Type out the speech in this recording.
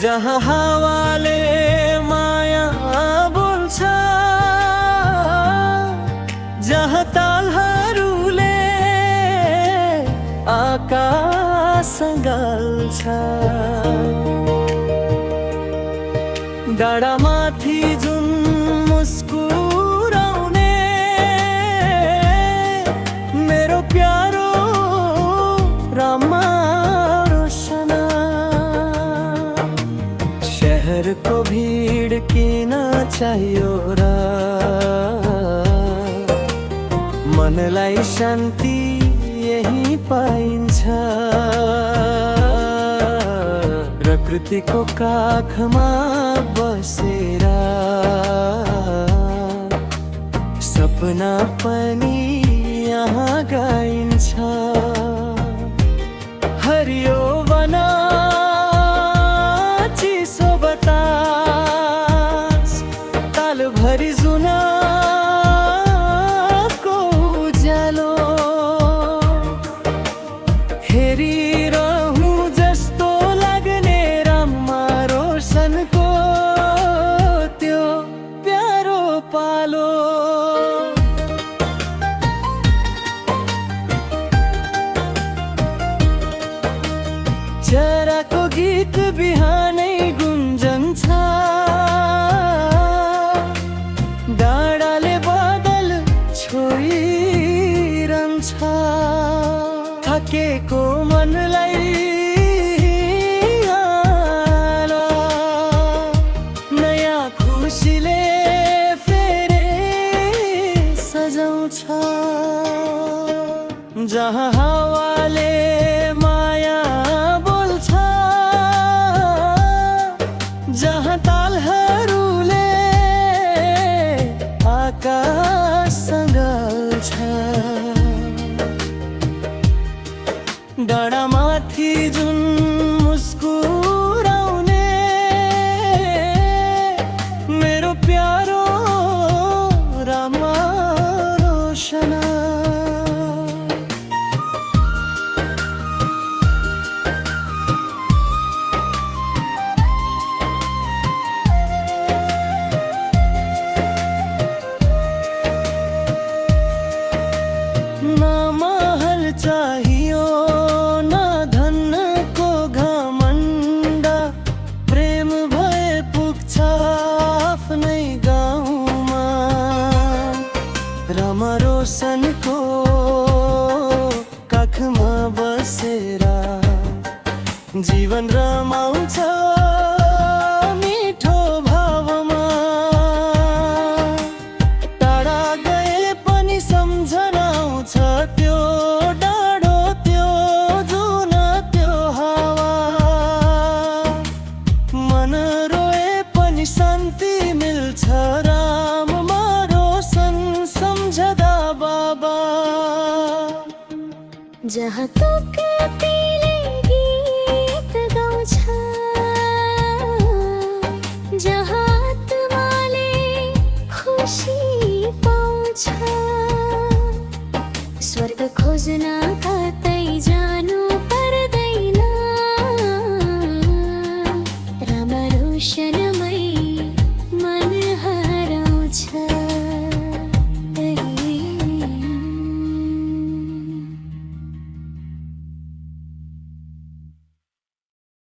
जहाँ हावाले माया बोल्छ, जहाँ तालहरूले आकाश गाल्छ। डाँडामाथि जुन मुस्कुराउने मेरो प्यारो रमारो सना। शहरको भिड किन चाहियो र, मनलाई शान्ति यही पाइन्छ। प्रकृतिको काखमा बसेर सपना पनि यहाँ गाइन्छ। हरियो वन चिसो बतास, तालभरि जुनाको उज्यालो हेरिरहूँ जस्तो लाग्ने राममा रोशनको त्यो प्यारो पालो। चराको गीत बिहानै गुन्जन्छ, डाँडाले बादल छोइरहन्छ। थकेको मनलाई आलो, नयाँ खुसीले फेरि सजाउँछ। जहाँ हावाले माया बोल्छ, जहाँ तालहरूले आकाश गाल्छ। डाँडामाथि जुन मुस्कुराउने मेरो प्यारो रामा रोशना। ना महल चाहियो ना धनको घमण्ड, प्रेम भए पुग्छ आफ्नै गाउँमा। रामा रोशनको काखमा बसेर जीवन रमाउँछ मिठो भावमा। टाढा गए पनि सम्झना आउँछ त्यो डाँडो, त्यो जुन, त्यो हावा। मन रोए पनि शान्ति मिल्छ राममा रोशन सम्झदा बाबा। जहाँ तकतीले गीत गाउँछ, जहाँ